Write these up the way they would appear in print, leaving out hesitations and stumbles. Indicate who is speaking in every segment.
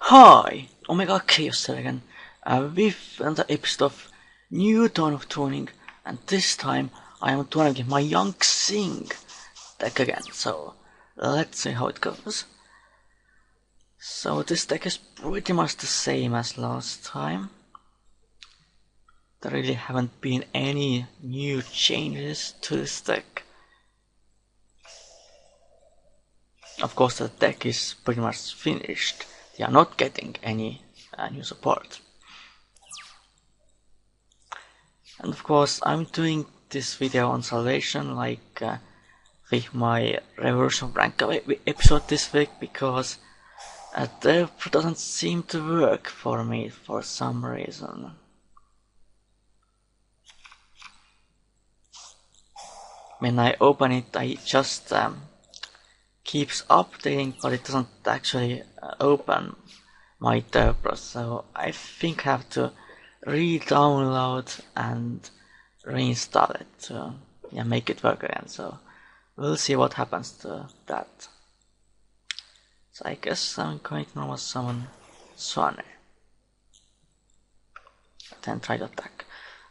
Speaker 1: Hi, Omega Khaos here again, with another episode of New Dawn of Tuning, and this time I am tuning my young Zing deck again, so let's see how it goes. So this deck is pretty much the same as last time. There really haven't been any new changes to this deck. Of course the deck is pretty much finished. They are not getting any new support. And of course I'm doing this video on Salvation like with my Reverse of Rank episode this week, because DevPro doesn't seem to work for me for some reason. When I open it, I just keeps updating, but it doesn't actually open my DevPro, so I think I have to re-download and reinstall it to make it work again. So we'll see what happens to that. So I guess I'm going to normal summon Swanee, then try to attack.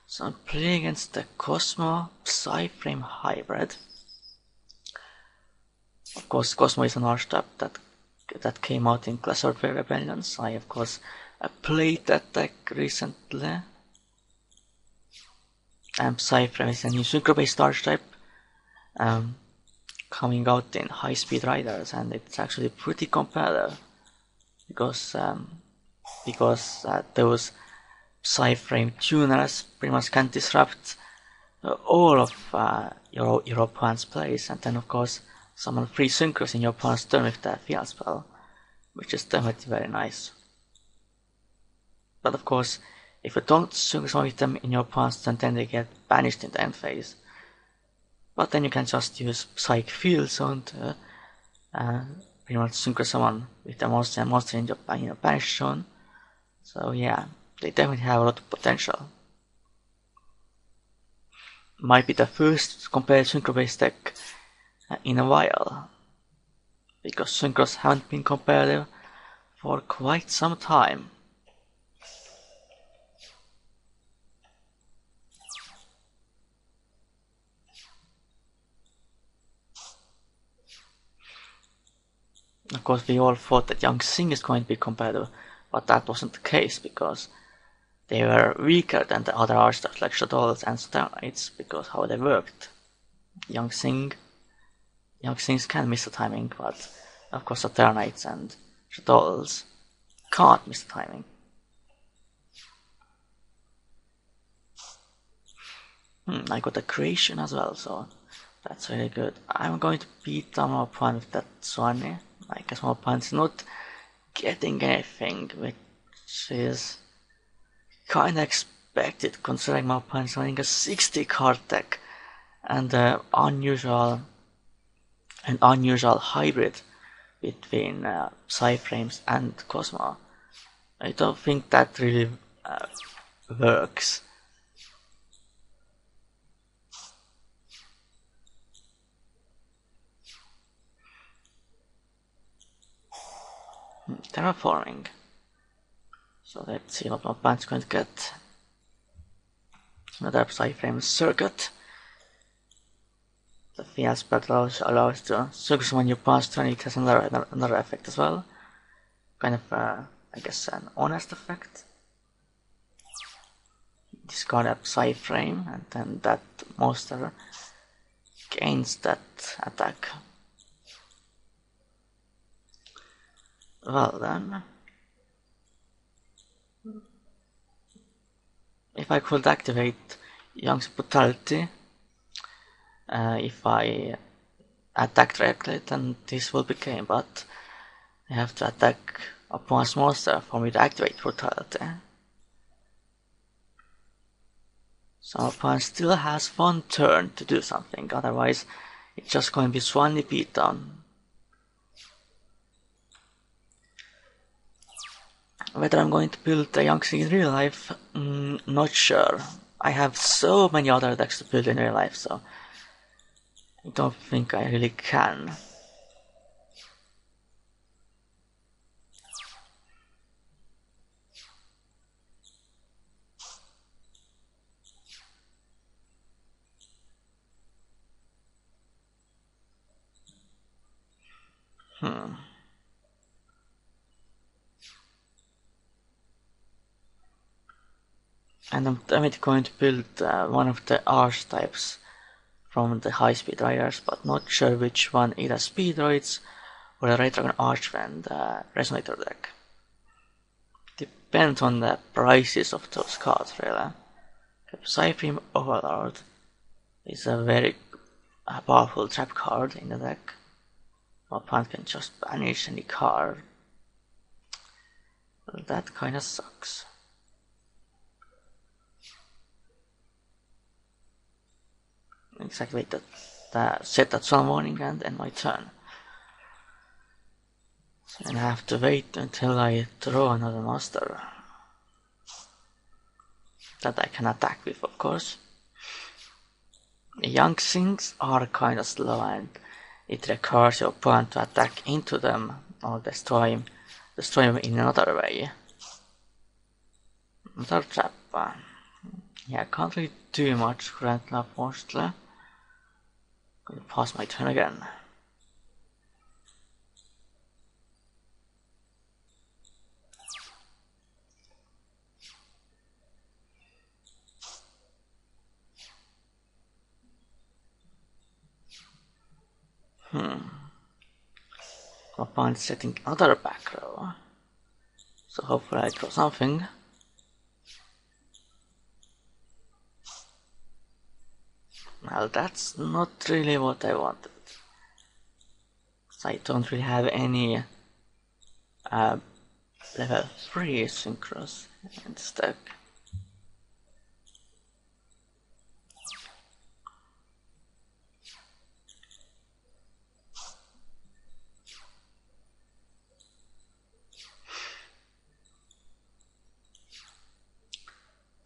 Speaker 1: So I'm playing against the Cosmo Psyframe Hybrid. Of course, Cosmo is an archetype that came out in Class Earthware Rebellions. I of course played that deck recently. And Psyframe is a new Synchro based archetype coming out in High Speed Riders, and it's actually pretty competitive because those Psyframe tuners pretty much can disrupt all of your opponent's plays, and then of course summon free synchros in your opponent's turn with the field spell, which is definitely very nice. But of course, if you don't synchro summon with them in your opponent's turn, then they get banished in the end phase. But then you can just use Psych Field Zone to pretty much synchro summon with the monster in your banished zone. So yeah, they definitely have a lot of potential. Might be the first competitive synchro based deck in a while, because synchros haven't been competitive for quite some time. Of course, we all thought that young Zing is going to be competitive, but that wasn't the case, because they were weaker than the other archetypes like duels and Starlights because how they worked. Young Zings can miss the timing, but of course Eternites and duels can't miss the timing. I got a creation as well, so that's really good. I'm going to beat down my opponent with that Swanee. I guess my opponent's not getting anything, which is kinda expected considering my opponent's running a 60 card deck and an unusual hybrid between Psyframes and Cosmo. I don't think that really works. Terraforming. So let's see what my opponent's going to get. Another Psyframe circuit. The field spell allows to synchro summon your opponent's turn. It has another effect as well. Kind of, I guess, an honest effect. Discard a Psyframe, and then that monster gains that attack. Well then, if I could activate Young's Brutality, if I attack directly, then this will be game, but I have to attack opponent's monster for me to activate Brutality. So opponent still has one turn to do something, otherwise it's just going to be Swanee beatdown. Whether I'm going to build a Young Zing in real life, not sure. I have so many other decks to build in real life, so I don't think I really can. And I'm going to build one of the archetypes from the high-speed riders, but not sure which one, either speed droids or a Ray Dragon Archfiend Resonator deck. Depends on the prices of those cards, really. Psyprime Overlord is a very powerful trap card in the deck. My opponent can just banish any card. Well, that kinda sucks. Exactly that set that sun warning and end my turn. So then I have to wait until I draw another monster that I can attack with, of course. The young Zings are kinda slow and it requires your opponent to attack into them or destroy them in another way. Another trap. Yeah, I can't really do much currently, unfortunately. Gonna pass my turn again. My opponent setting another back row. So hopefully I draw something. Well, that's not really what I wanted. So I don't really have any level 3 synchros in this deck.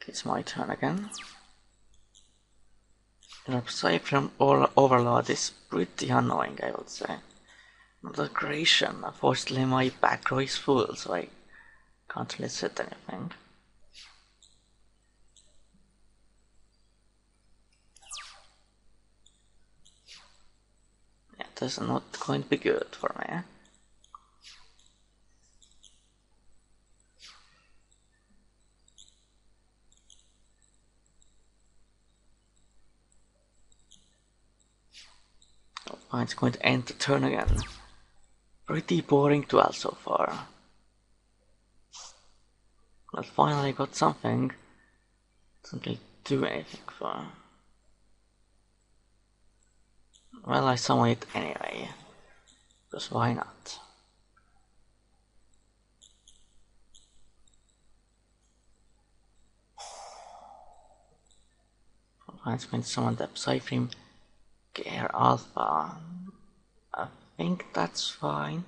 Speaker 1: It's my turn again. The Psyprime Overlord is pretty annoying, I would say. Another creation. Unfortunately, my back row is full, so I can't really set anything. Yeah, this is not going to be good for me. Oh, it's going to end the turn again. Pretty boring duel so far. But finally got something. Doesn't really do anything for. Well, I summon it anyway. Because why not? I'm going to summon the Psyprime Gear Alpha. I think that's fine.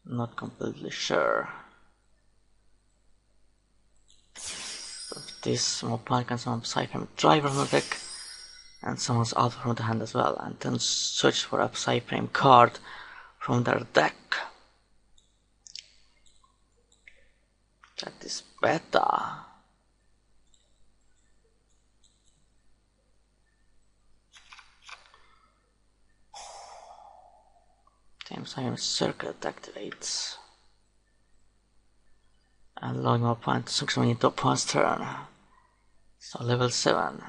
Speaker 1: Not completely sure. With this, my opponent can summon Psyprime Driver from the deck and summons Alpha from the hand as well, and then search for a Psyprime card from their deck. That is better. Same Psyprime Circuit activates, allowing my opponent to summon into opponent's turn. So level 7.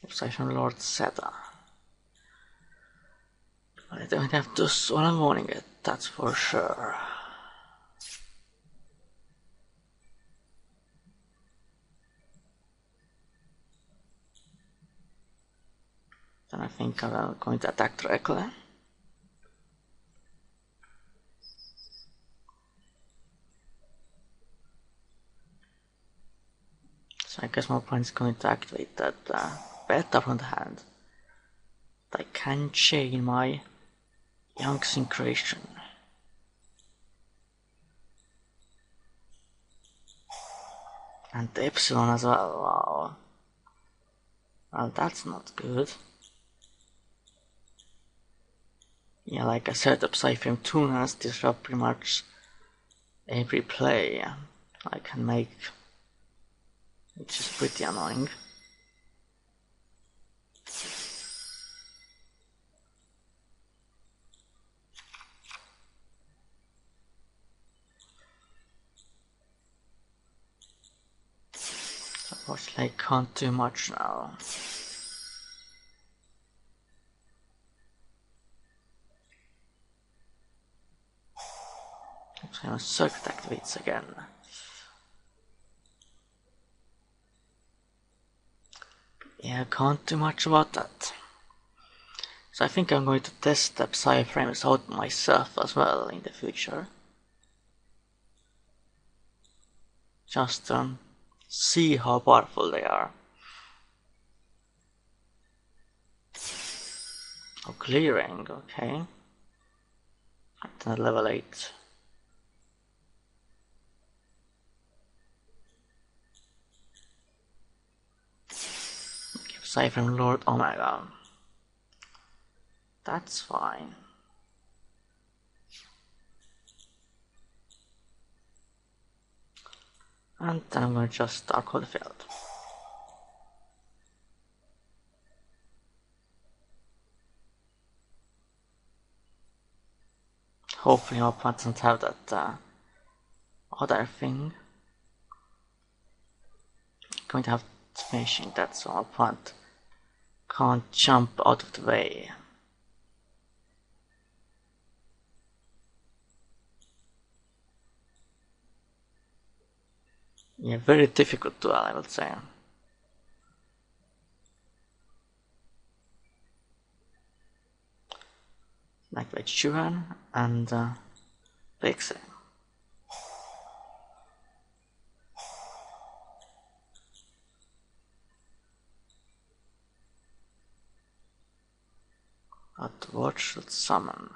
Speaker 1: Psyprime Lord Zeta. But I don't have to swallow warning it, that's for sure. Then I think I'm going to attack directly. So I guess my opponent is going to activate that beta from the hand. But I can chain my young Synchration. And the Epsilon as well, wow. Well, that's not good. Yeah, like I said, the Psyframe tuners disrupt pretty much every play I can make, which is pretty annoying. Unfortunately, I can't do much now. So circuit activates again. Yeah, I can't do much about that. So I think I'm going to test the Psyframes out myself as well in the future. Just see how powerful they are. Oh, clearing, okay. At level 8. Give Psyframe Lord Omega. That's fine. And then I'm going to just Darkhold the field. Hopefully our opponent doesn't have that other thing. Going to have finishing that so our opponent can't jump out of the way. Yeah, very difficult duel, I would say. Activate Shuhan and Pixie. But what should summon?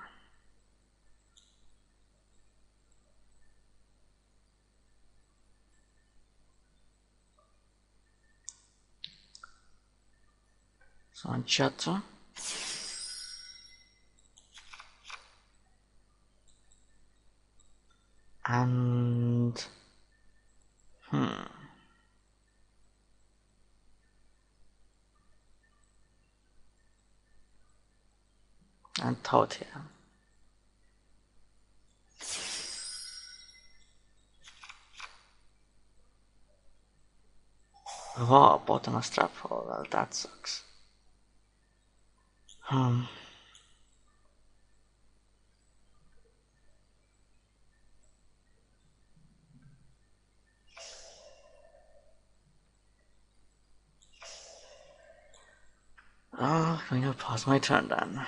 Speaker 1: Summon Chatter. And and Tautia. Wow, bottomless trap hole, well that sucks. Oh, I'm going to pause my turn then.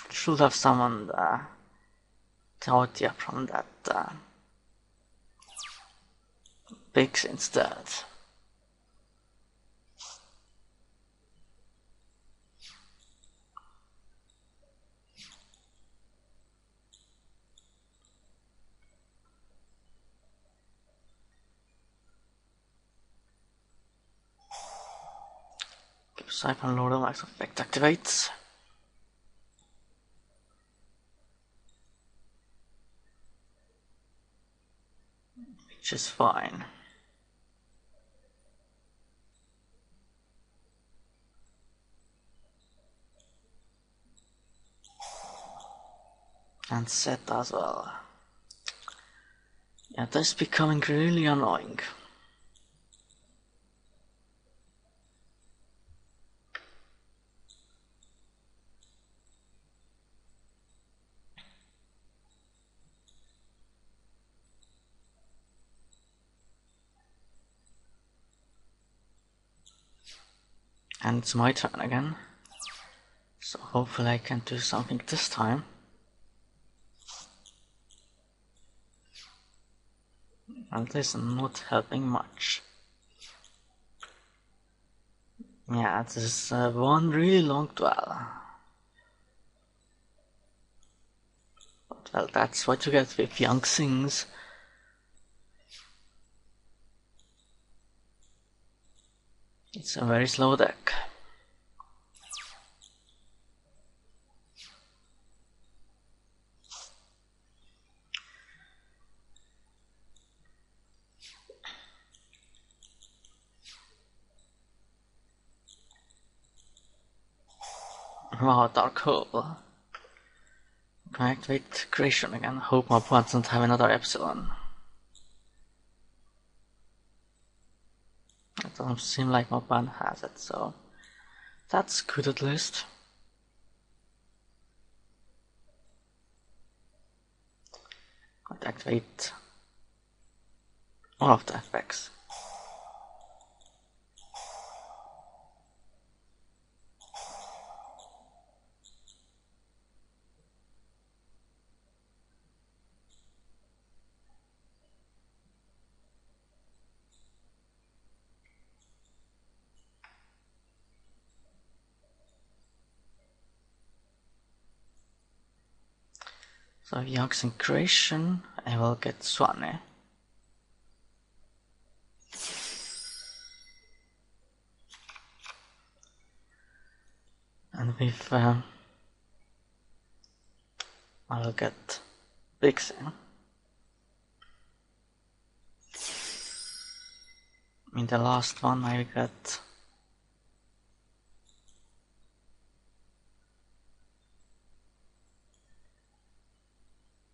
Speaker 1: Should have summoned Tautia from that Bix instead. Give Siphon Lord of Max effect activates. Which is fine. And set as well. Yeah, that's becoming really annoying. And it's my turn again. So hopefully I can do something this time. And this is not helping much. Yeah, this is one really long duel. But well, that's what you get with young Zings. It's a very slow deck. Wow, dark hole. Can I activate creation again? Hope my opponent doesn't have another epsilon. It doesn't seem like my opponent has it, so that's good at least. I'll activate all of the effects. So using creation, I will get Swanee. And with I will get Big Zing. In the last one I got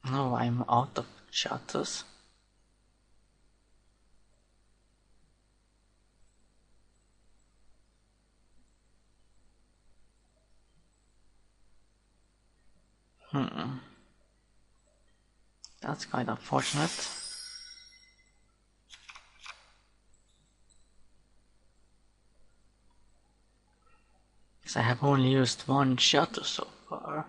Speaker 1: no, I'm out of shadows. That's quite unfortunate. Because I have only used one shadow so far.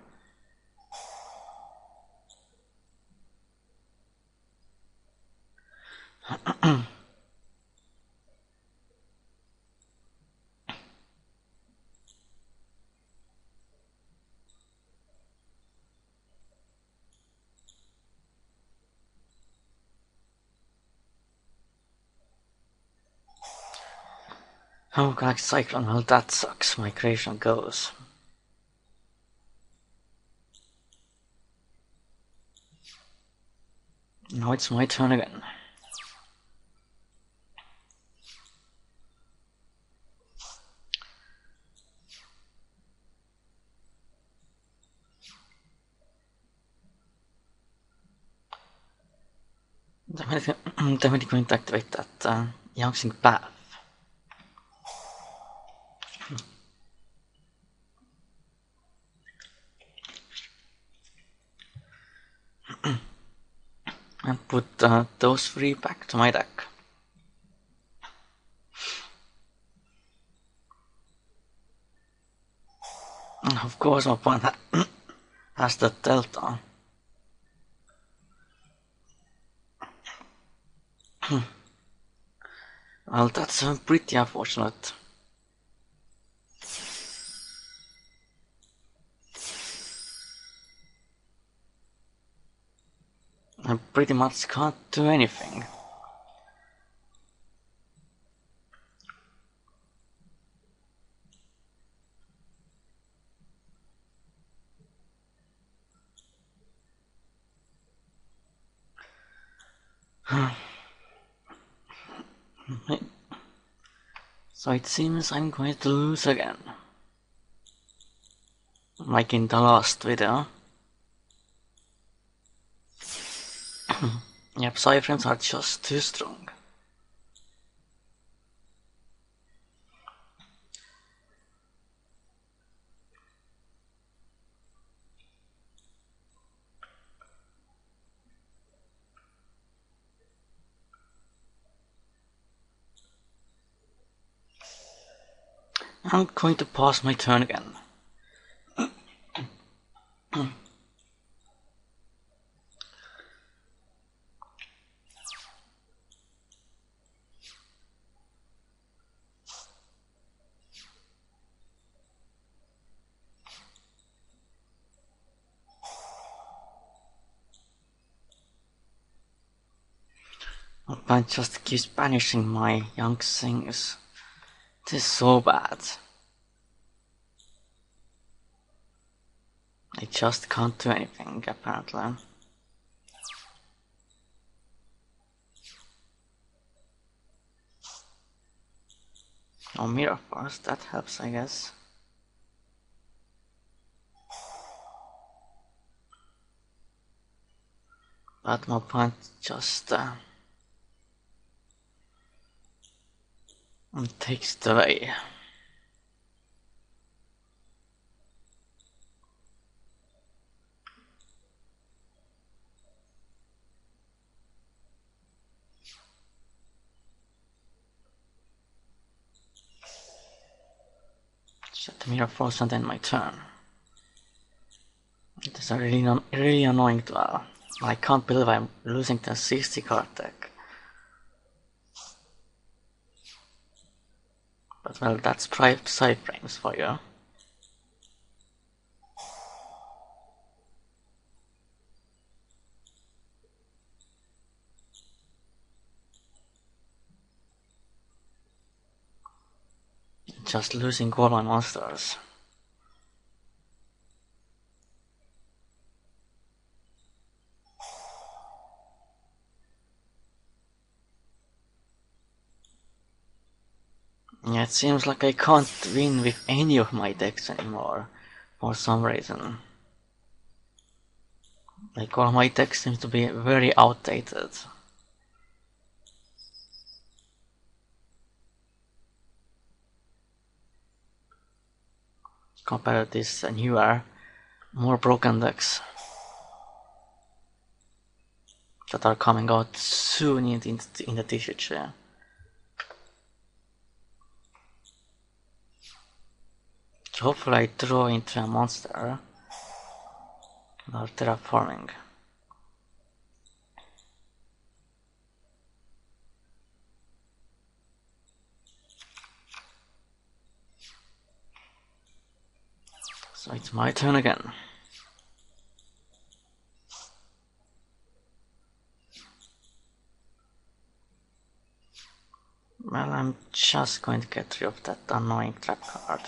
Speaker 1: Oh, collect Cyclone, well that sucks, my creation goes. Now it's my turn again. Definitely going to activate that Yangxing Path. And put those three back to my deck. And of course my opponent has the delta. Well, that's pretty unfortunate. I pretty much can't do anything. So it seems I'm going to lose again. Like in the last video. Yep, Cyframes are just too strong. I'm going to pause my turn again. I just keeps banishing my young things. This is so bad. I just can't do anything, apparently. Oh, Mirror Force, that helps, I guess. But my point just takes it away. Shut the mirror force and then my turn. It is a really annoying duel. I can't believe I'm losing the 60 card deck. But well, that's private side frames for you. Just losing all my monsters. Yeah, it seems like I can't win with any of my decks anymore, for some reason. Like all my decks seem to be very outdated. Compared to these newer, more broken decks that are coming out soon in the TCG. So hopefully I draw into a monster or terraforming. So it's my turn again. Well, I'm just going to get rid of that annoying trap card.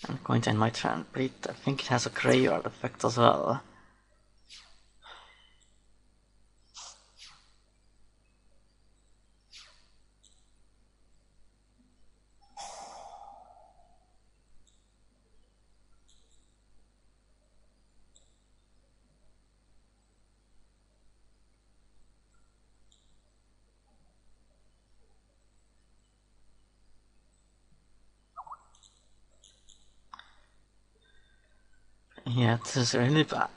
Speaker 1: I'm going to end my turn, but I think it has a graveyard effect as well. Yeah, this is really bad.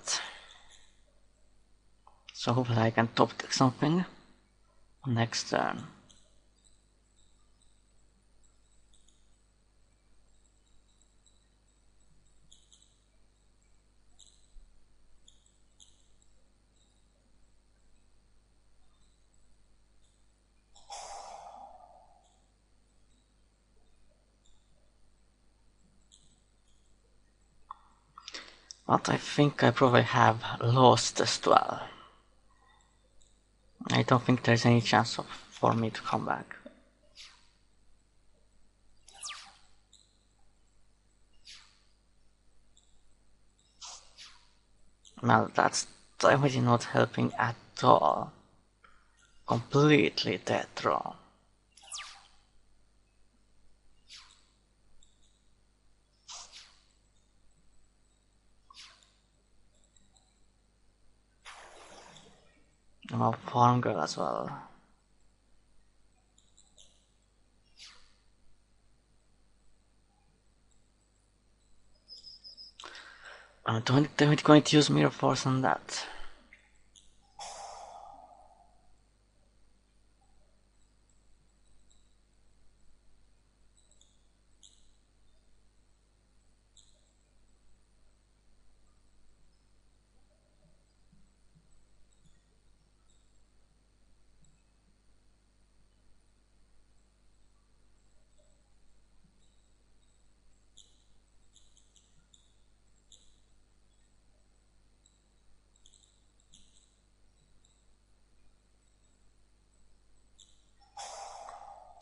Speaker 1: So hopefully I can top deck something next turn. But I think I probably have lost this duel. I don't think there's any chance for me to come back. Well, that's definitely not helping at all. Completely dead draw. I'm a farm girl as well. I'm definitely going to use Mirror Force on that.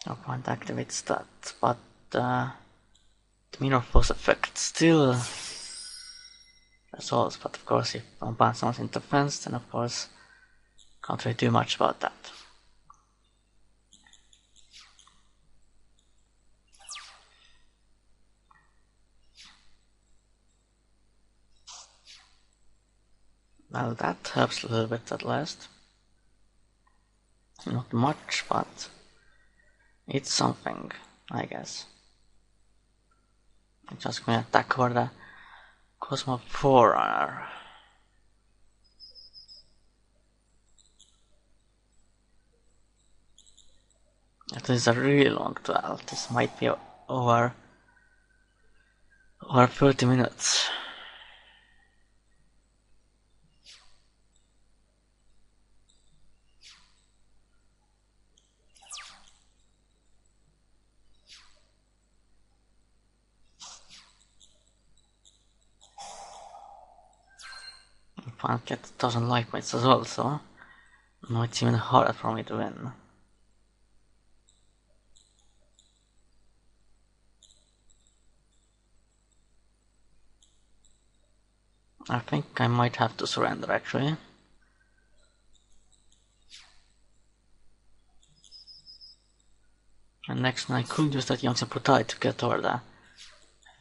Speaker 1: No point activates that, but the Mirror Force effect still resolves, but of course if one bounce someone's in defense, then of course can't really do much about that. Well, that helps a little bit at least. Not much, but it's something, I guess. I'm just gonna attack for the Cosmo Forerunner. It is a really long duel. This might be over 30 minutes. Cat doesn't like mates as well, so now it's even harder for me to win. I think I might have to surrender actually. And next I could use that Young's Putai to get over the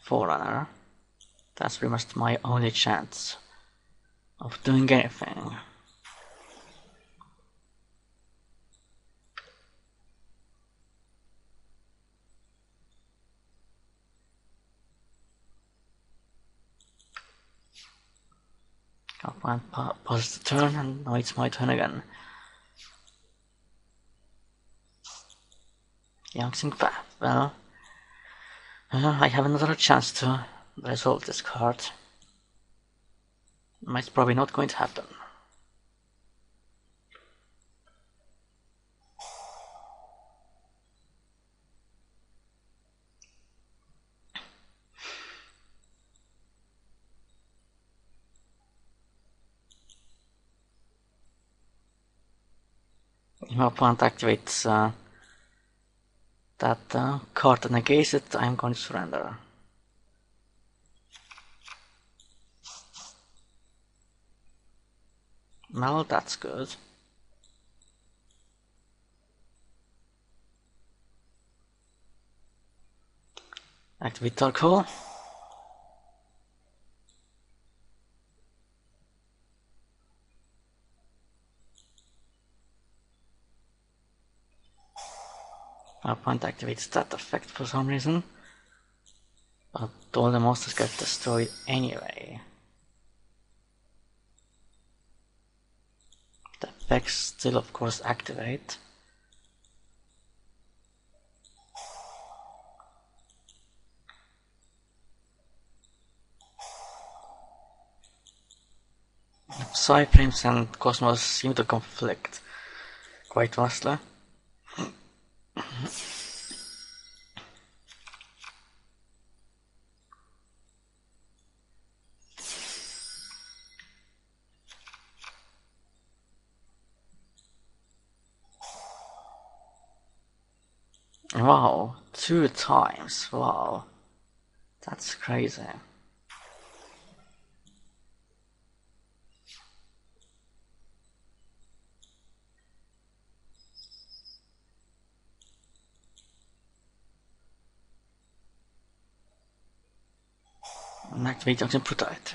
Speaker 1: Forerunner. That's pretty much my only chance of doing anything. Can't pause the turn, and now it's my turn again. Young's Path. Well, I have another chance to resolve this card. It's probably not going to happen. My opponent activates that card and against it, I'm going to surrender. Well, that's good. Activate Dark Hole. My opponent activates that effect for some reason, but all the monsters get destroyed anyway. The effects still of course activate. Psyframes and Cosmos seem to conflict quite vastly. Wow, 2 times, wow, that's crazy. Activate Junction Protect.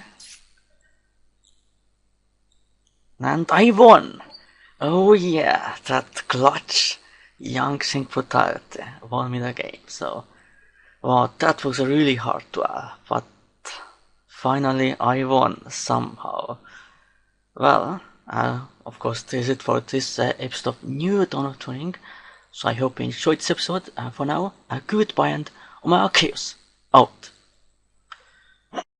Speaker 1: And I won! Oh yeah, that clutch young Sync Brutality won me the game, so wow, that was a really hard duel, but finally I won somehow. Well, of course this is it for this episode of New Dawn of Tuning, so I hope you enjoyed this episode. For now, goodbye and Khaos out.